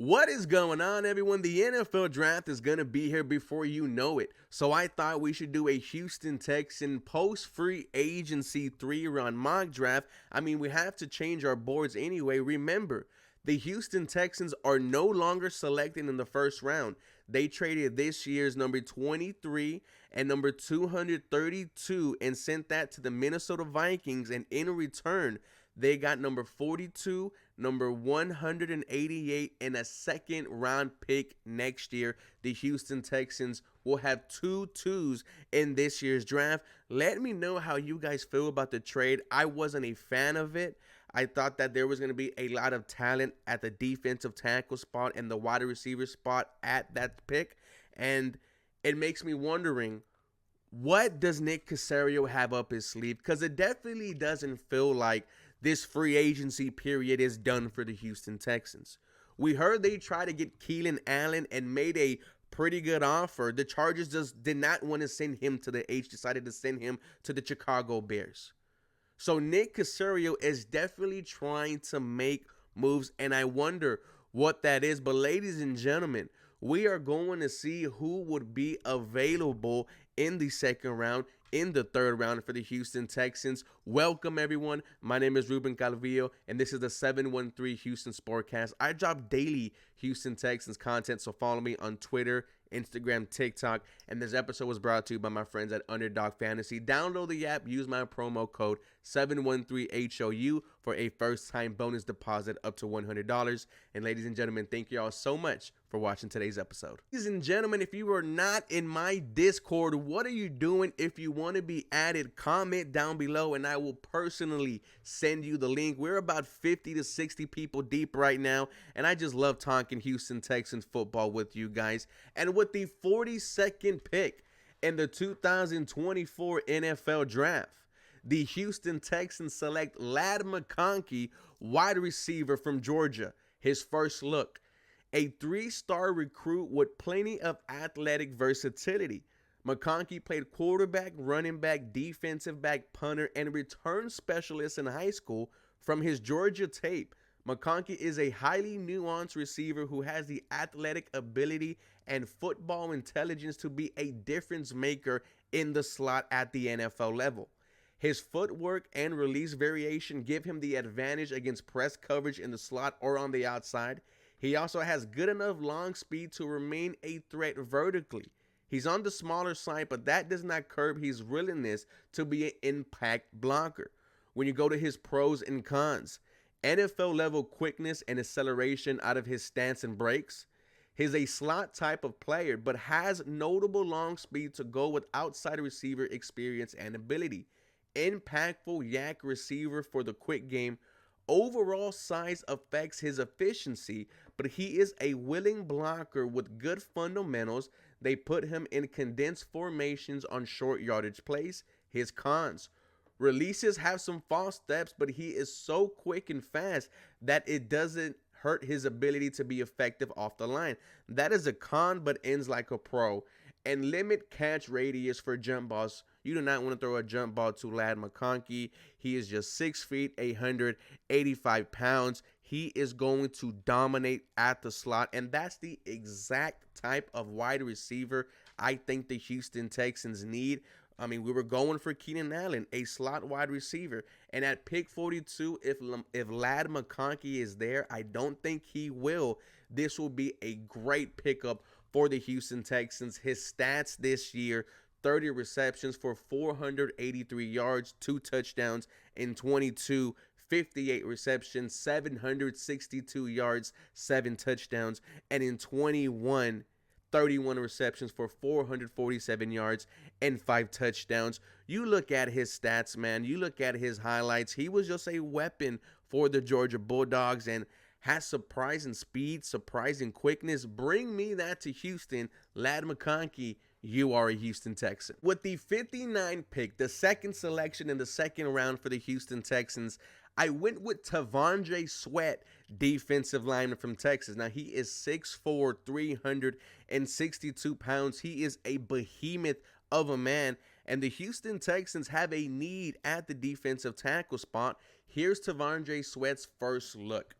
What is going on, everyone? The NFL draft is going to be here before you know it. So I thought we should do a Houston Texan post-free agency 3-round mock draft. I mean, we have to change our boards anyway. Remember, the Houston Texans are no longer selecting in the first round. They traded this year's number 23 and number 232 and sent that to the Minnesota Vikings, and in return, they got number 42, number 188, and a second round pick next year. The Houston Texans will have 2 twos in this year's draft. Let me know how you guys feel about the trade. I wasn't a fan of it. I thought that there was going to be a lot of talent at the defensive tackle spot and the wide receiver spot at that pick. And it makes me wondering, what does Nick Caserio have up his sleeve? Because it definitely doesn't feel like this free agency period is done for the Houston Texans. We heard they tried to get Keenan Allen and made a pretty good offer. The Chargers just did not want to send him to the H, decided to send him to the Chicago Bears. So Nick Caserio is definitely trying to make moves, and I wonder what that is. But ladies and gentlemen, we are going to see who would be available in the second round, in the third round for the Houston Texans. Welcome, everyone. My name is Ruben Calvillo, and this is the 713 Houston Sportcast. I drop daily Houston Texans content, so follow me on Twitter, Instagram, TikTok, and this episode was brought to you by my friends at Underdog Fantasy. Download the app, use my promo code 713HOU for a first-time bonus deposit up to $100. And ladies and gentlemen, thank you all so much for watching today's episode. Ladies and gentlemen, if you are not in my Discord, what are you doing? If you want to be added, comment down below and I will personally send you the link. We're about 50 to 60 people deep right now, and I just love talking Houston Texans football with you guys. And with the 42nd pick in the 2024 NFL Draft, the Houston Texans select Ladd McConkey, wide receiver from Georgia. His first look, a 3-star recruit with plenty of athletic versatility. McConkey played quarterback, running back, defensive back, punter, and return specialist in high school. From his Georgia tape, McConkey is a highly nuanced receiver who has the athletic ability and football intelligence to be a difference maker in the slot at the NFL level. His footwork and release variation give him the advantage against press coverage in the slot or on the outside. He also has good enough long speed to remain a threat vertically. He's on the smaller side, but that does not curb his willingness to be an impact blocker. When you go to his pros and cons, NFL level quickness and acceleration out of his stance and breaks. He's a slot type of player, but has notable long speed to go with outside receiver experience and ability. Impactful yak receiver for the quick game. Overall size affects his efficiency, but he is a willing blocker with good fundamentals. They put him in condensed formations on short yardage plays. His cons: releases have some false steps, but he is so quick and fast that it doesn't hurt his ability to be effective off the line. That is a con, but ends like a pro. And limit catch radius for jump balls. You do not want to throw a jump ball to Ladd McConkey. He is just 6 feet, 185 pounds. He is going to dominate at the slot, and that's the exact type of wide receiver I think the Houston Texans need. I mean, we were going for Keenan Allen, a slot wide receiver. And at pick 42, if Ladd McConkey is there, I don't think he will. This will be a great pickup for the Houston Texans. His stats this year: 30 receptions for 483 yards, 2 touchdowns in 22, 58 receptions, 762 yards, 7 touchdowns, and in 21, 31 receptions for 447 yards and 5 touchdowns. You look at his stats, man. You look at his highlights. He was just a weapon for the Georgia Bulldogs and has surprising speed, surprising quickness. Bring me that to Houston. Ladd McConkey, you are a Houston Texan. With the 59 pick, the second selection in the second round for the Houston Texans, I went with T'Vondre Sweat, defensive lineman from Texas. Now, he is 6'4", 362 pounds. He is a behemoth of a man, and the Houston Texans have a need at the defensive tackle spot. Here's T'Vondre Sweat's first look.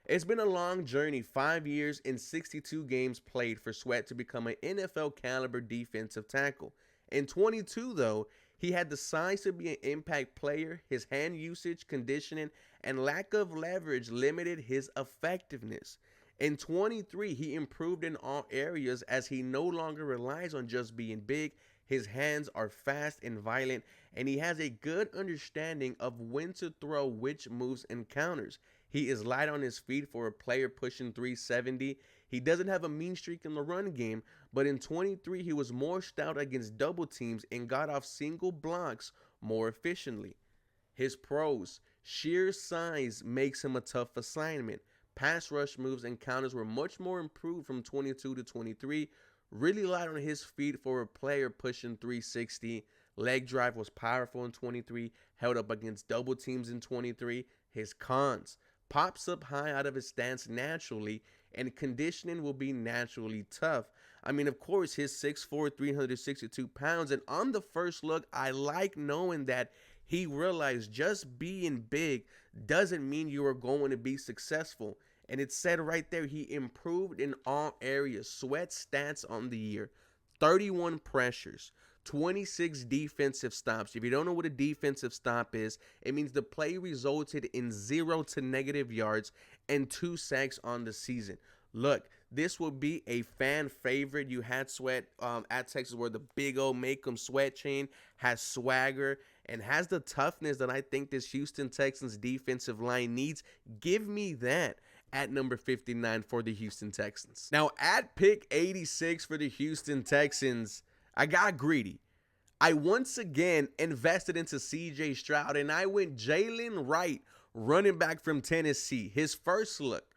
It's been a long journey, 5 years and 62 games played for Sweat to become an NFL caliber defensive tackle. In 22, though, he had the size to be an impact player. His hand usage, conditioning, and lack of leverage limited his effectiveness. In 23, he improved in all areas as he no longer relies on just being big. His hands are fast and violent, and he has a good understanding of when to throw which moves and counters. He is light on his feet for a player pushing 370. He doesn't have a mean streak in the run game, but in 23 he was more stout against double teams and got off single blocks more efficiently. His pros: sheer size makes him a tough assignment. Pass rush moves and counters were much more improved from 22 to 23. Really light on his feet for a player pushing 360. Leg drive was powerful in 23, held up against double teams in 23. His cons: pops up high out of his stance naturally, and conditioning will be naturally tough. I mean, of course, his 6'4", 362 pounds, and on the first look, I like knowing that he realized just being big doesn't mean you are going to be successful. And it said right there, he improved in all areas. Sweat stats on the year: 31 pressures, 26 defensive stops. If you don't know what a defensive stop is, it means the play resulted in 0 to negative yards and 2 sacks on the season. Look, this will be a fan favorite. You had Sweat at Texas, where the big old make 'em sweat chain has swagger and has the toughness that I think this Houston Texans defensive line needs. Give me that at number 59 for the Houston Texans. Now, at pick 86 for the Houston Texans, I got greedy. I once again invested into CJ Stroud, and I went Jalen Wright, running back from Tennessee. His first look: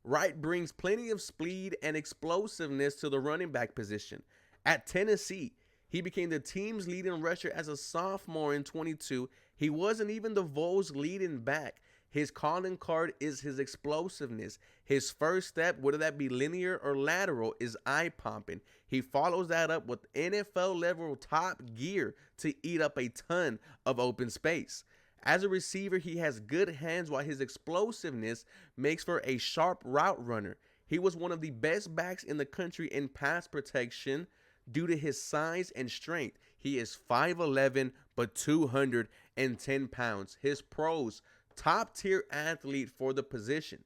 Wright brings plenty of speed and explosiveness to the running back position. At Tennessee, he became the team's leading rusher as a sophomore in 22. He wasn't even the Vols' leading back. His calling card is his explosiveness. His first step, whether that be linear or lateral, is eye-popping. He follows that up with NFL-level top gear to eat up a ton of open space. As a receiver, he has good hands, while his explosiveness makes for a sharp route runner. He was one of the best backs in the country in pass protection due to his size and strength. He is 5'11", but 210 pounds. His pros: top-tier athlete for the position.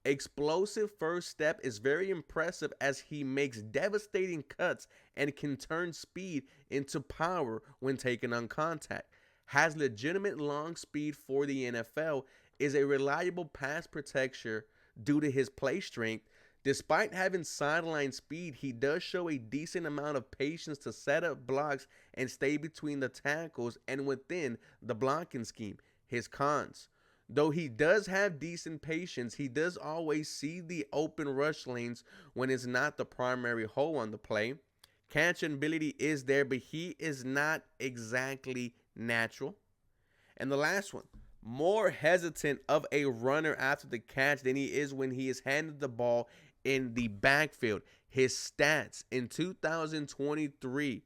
Explosive first step is very impressive as he makes devastating cuts and can turn speed into power when taken on contact. Has legitimate long speed for the NFL, is a reliable pass protector due to his play strength. Despite having sideline speed, he does show a decent amount of patience to set up blocks and stay between the tackles and within the blocking scheme. His cons: though he does have decent patience, he does always see the open rush lanes when it's not the primary hole on the play. Catching ability is there, but he is not exactly natural. And the last one: more hesitant of a runner after the catch than he is when he is handed the ball in the backfield. His stats in 2023: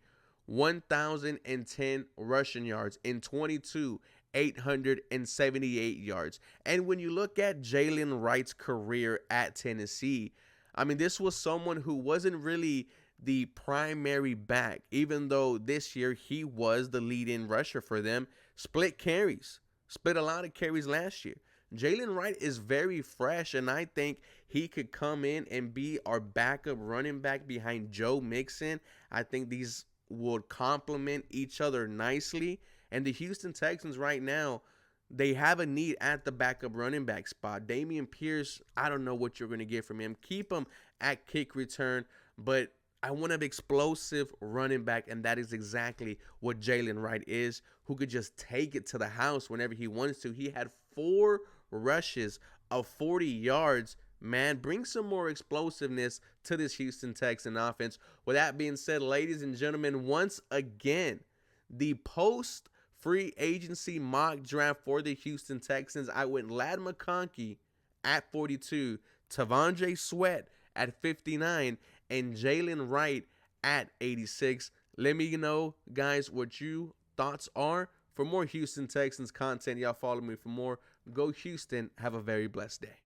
1,010 rushing yards. In 22, 878 yards. And when you look at Jalen Wright's career at Tennessee, I mean, this was someone who wasn't really the primary back, even though this year he was the lead-in rusher for them. Split carries, split a lot of carries last year. Jalen Wright is very fresh, and I think he could come in and be our backup running back behind Joe Mixon. I think these would complement each other nicely. And the Houston Texans right now, they have a need at the backup running back spot. Dameon Pierce, I don't know what you're going to get from him. Keep him at kick return, but I want an explosive running back, and that is exactly what Jalen Wright is, who could just take it to the house whenever he wants to. He had 4 rushes of 40 yards. Man, bring some more explosiveness to this Houston Texan offense. With that being said, ladies and gentlemen, once again, the post-free agency mock draft for the Houston Texans, I went Ladd McConkey at 42, T'Vondre Sweat at 59, and Jalen Wright at 86. Let me know, guys, what your thoughts are. For more Houston Texans content, y'all follow me for more. Go Houston. Have a very blessed day.